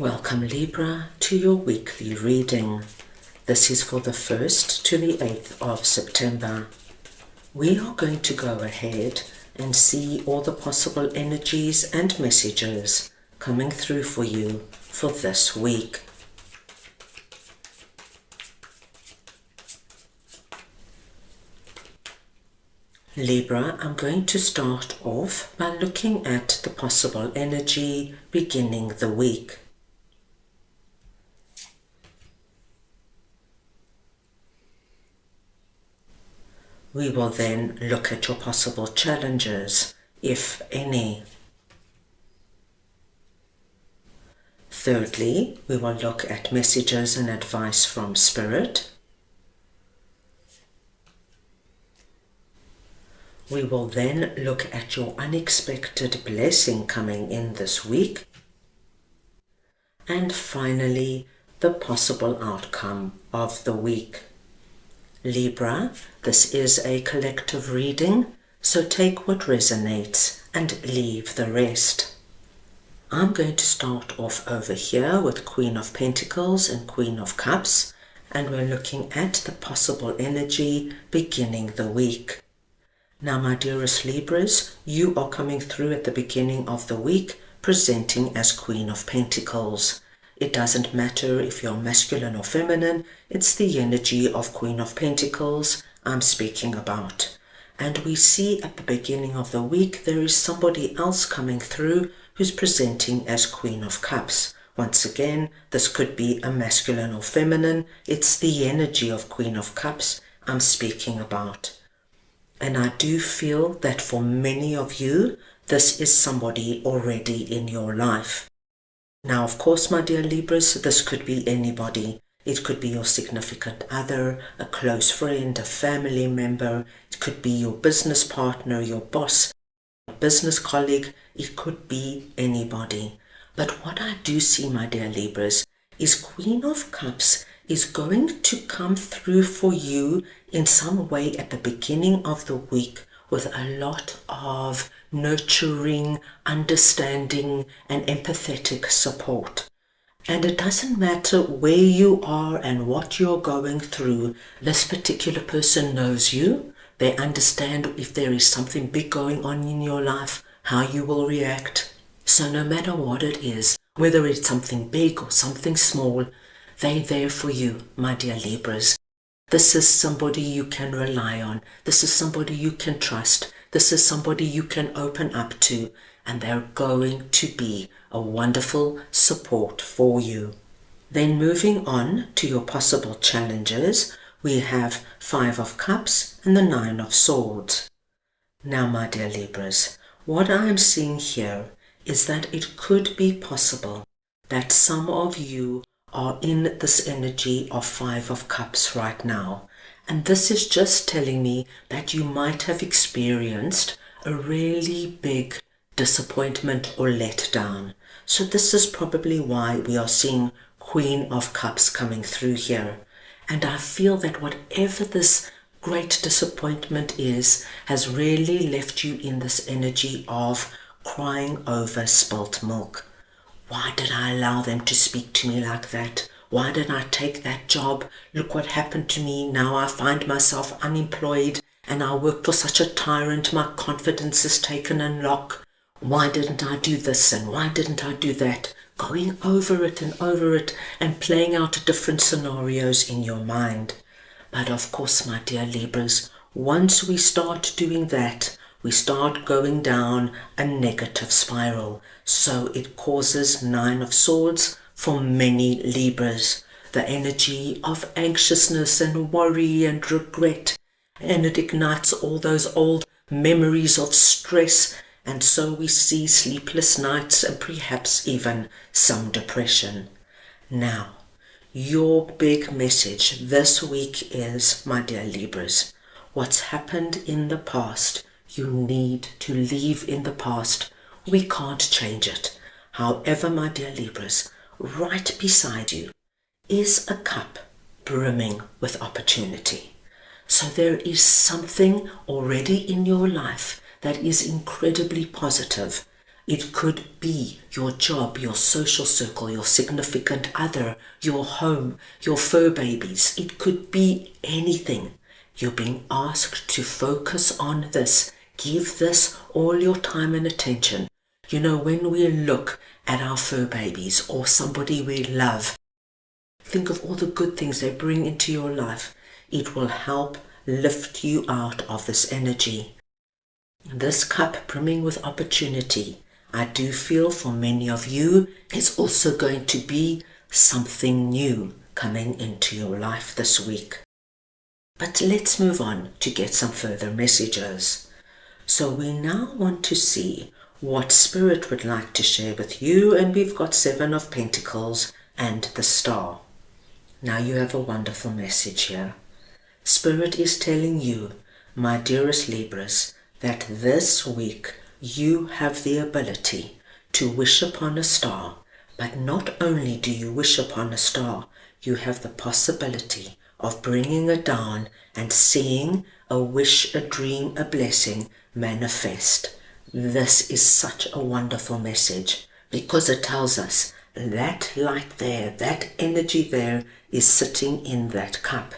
Welcome Libra to your weekly reading. This is for the 1st to the 8th of September. We are going to go ahead and see all the possible energies and messages coming through for you for this week. Libra, I'm going to start off by looking at the possible energy beginning the week. We will then look at your possible challenges, if any. Thirdly, we will look at messages and advice from Spirit. We will then look at your unexpected blessing coming in this week. And finally, the possible outcome of the week. Libra, this is a collective reading, so take what resonates and leave the rest. I'm going to start off over here with Queen of Pentacles and Queen of Cups, and we're looking at the possible energy beginning the week. Now, my dearest Libras, you are coming through at the beginning of the week presenting as Queen of Pentacles. It doesn't matter if you're masculine or feminine, it's the energy of Queen of Pentacles I'm speaking about. And we see at the beginning of the week there is somebody else coming through who's presenting as Queen of Cups. Once again, this could be a masculine or feminine, it's the energy of Queen of Cups I'm speaking about. And I do feel that for many of you, this is somebody already in your life. Now, of course, my dear Libras, this could be anybody. It could be your significant other, a close friend, a family member. It could be your business partner, your boss, a business colleague. It could be anybody. But what I do see, my dear Libras, is Queen of Cups is going to come through for you in some way at the beginning of the week with a lot of nurturing, understanding, and empathetic support. And it doesn't matter where you are and what you're going through, this particular person knows you. They understand if there is something big going on in your life, how you will react. So no matter what it is, whether it's something big or something small, they're there for you, my dear Libras. This is somebody you can rely on. This is somebody you can trust. This is somebody you can open up to, and they're going to be a wonderful support for you. Then moving on to your possible challenges, we have 5 of Cups and the 9 of Swords. Now, my dear Libras, what I'm seeing here is that it could be possible that some of you are in this energy of 5 of Cups right now. And this is just telling me that you might have experienced a really big disappointment or letdown. So this is probably why we are seeing Queen of Cups coming through here. And I feel that whatever this great disappointment is, has really left you in this energy of crying over spilt milk. Why did I allow them to speak to me like that? Why did I take that job? Look what happened to me. Now I find myself unemployed and I work for such a tyrant. My confidence is taken in lock. Why didn't I do this and why didn't I do that? Going over it and playing out different scenarios in your mind. But of course, my dear Libras, once we start doing that, we start going down a negative spiral. So it causes 9 of Swords for many Libras. The energy of anxiousness and worry and regret. And it ignites all those old memories of stress. And so we see sleepless nights and perhaps even some depression. Now, your big message this week is, my dear Libras, what's happened in the past, you need to leave in the past. We can't change it. However, my dear Libras, right beside you is a cup brimming with opportunity. So there is something already in your life that is incredibly positive. It could be your job, your social circle, your significant other, your home, your fur babies. It could be anything. You're being asked to focus on this. Give this all your time and attention. You know, when we look at our fur babies or somebody we love, think of all the good things they bring into your life. It will help lift you out of this energy. This cup brimming with opportunity, I do feel for many of you, is also going to be something new coming into your life this week. But let's move on to get some further messages. So we now want to see what Spirit would like to share with you, and we've got 7 of Pentacles and the Star. Now you have a wonderful message here. Spirit is telling you, my dearest Libras, that this week you have the ability to wish upon a star. But not only do you wish upon a star, you have the possibility of bringing it down and seeing a wish, a dream, a blessing manifest. This is such a wonderful message because it tells us that light there, that energy there is sitting in that cup.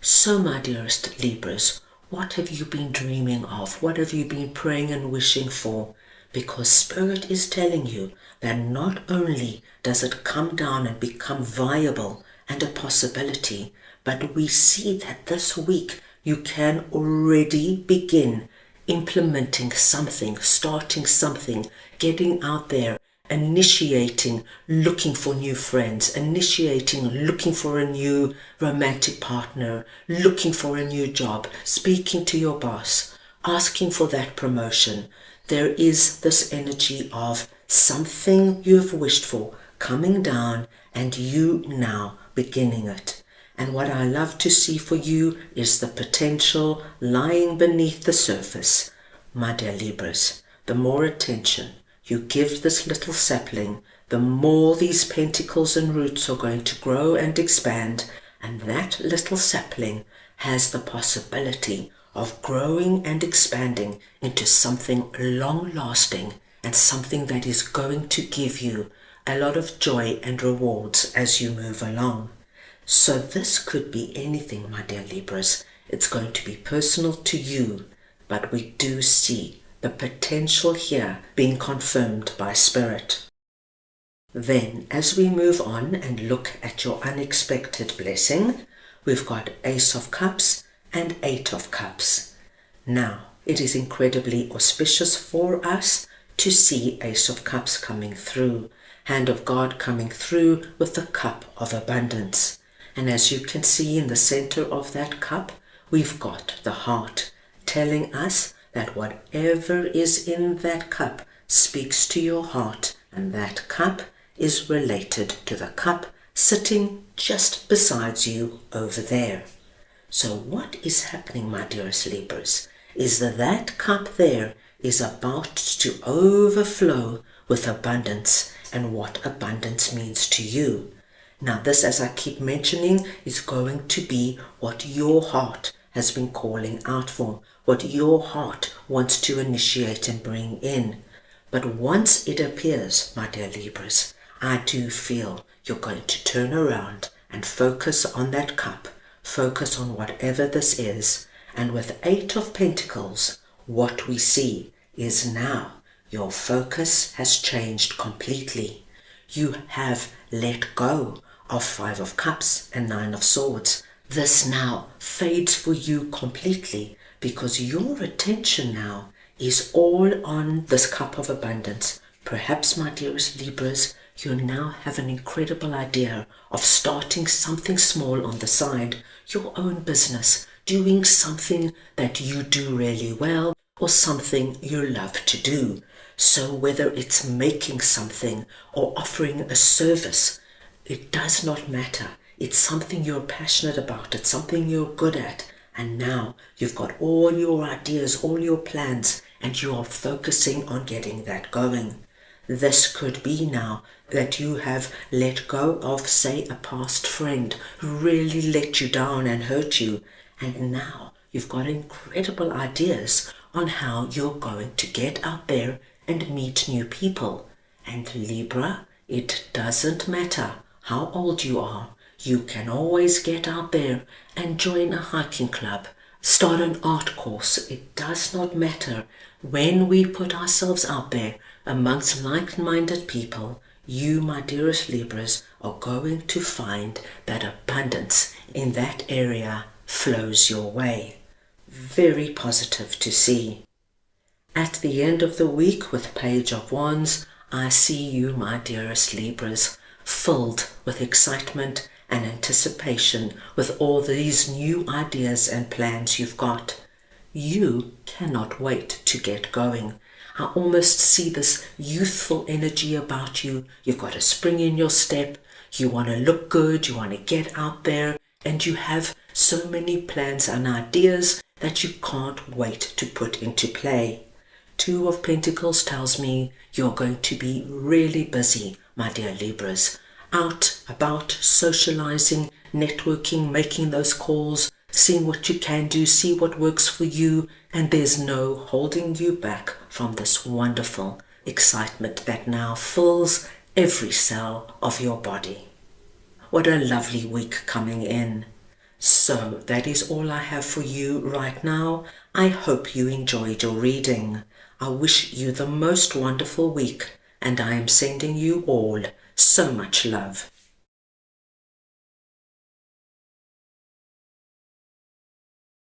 So my dearest Libras, what have you been dreaming of? What have you been praying and wishing for? Because Spirit is telling you that not only does it come down and become viable and a possibility, but we see that this week you can already begin implementing something, starting something, getting out there, initiating, looking for new friends, initiating, looking for a new romantic partner, looking for a new job, speaking to your boss, asking for that promotion. There is this energy of something you've wished for coming down and you now beginning it. And what I love to see for you is the potential lying beneath the surface. My dear Libras, the more attention you give this little sapling, the more these pentacles and roots are going to grow and expand, and that little sapling has the possibility of growing and expanding into something long-lasting and something that is going to give you a lot of joy and rewards as you move along. So this could be anything, my dear Libras. It's going to be personal to you, but we do see the potential here being confirmed by Spirit. Then, as we move on and look at your unexpected blessing, we've got Ace of Cups and 8 of Cups. Now, it is incredibly auspicious for us to see Ace of Cups coming through, Hand of God coming through with the Cup of Abundance. And as you can see in the center of that cup, we've got the heart telling us that whatever is in that cup speaks to your heart, and that cup is related to the cup sitting just beside you over there. So what is happening, my dearest Libras, is that cup there is about to overflow with abundance, and what abundance means to you. Now this, as I keep mentioning, is going to be what your heart has been calling out for, what your heart wants to initiate and bring in. But once it appears, my dear Libras, I do feel you're going to turn around and focus on that cup, focus on whatever this is. And with 8 of Pentacles, what we see is now your focus has changed completely. You have let go of 5 of Cups and 9 of Swords. This now fades for you completely because your attention now is all on this Cup of Abundance. Perhaps, my dearest Libras, you now have an incredible idea of starting something small on the side, your own business, doing something that you do really well or something you love to do. So whether it's making something or offering a service, it does not matter. It's something you're passionate about. It's something you're good at. And now you've got all your ideas, all your plans, and you are focusing on getting that going. This could be now that you have let go of, say, a past friend who really let you down and hurt you. And now you've got incredible ideas on how you're going to get out there and meet new people. And Libra, it doesn't matter how old you are. You can always get out there and join a hiking club, start an art course. It does not matter. When we put ourselves out there amongst like-minded people, you, my dearest Libras, are going to find that abundance in that area flows your way. Very positive to see. At the end of the week with Page of Wands, I see you, my dearest Libras, filled with excitement and anticipation with all these new ideas and plans you've got. You cannot wait to get going. I almost see this youthful energy about you. You've got a spring in your step. You want to look good. You want to get out there. And you have so many plans and ideas that you can't wait to put into play. Two of Pentacles tells me you're going to be really busy, my dear Libras. Out, about, socializing, networking, making those calls, seeing what you can do, see what works for you, and there's no holding you back from this wonderful excitement that now fills every cell of your body. What a lovely week coming in. So that is all I have for you right now. I hope you enjoyed your reading. I wish you the most wonderful week, and I am sending you all so much love.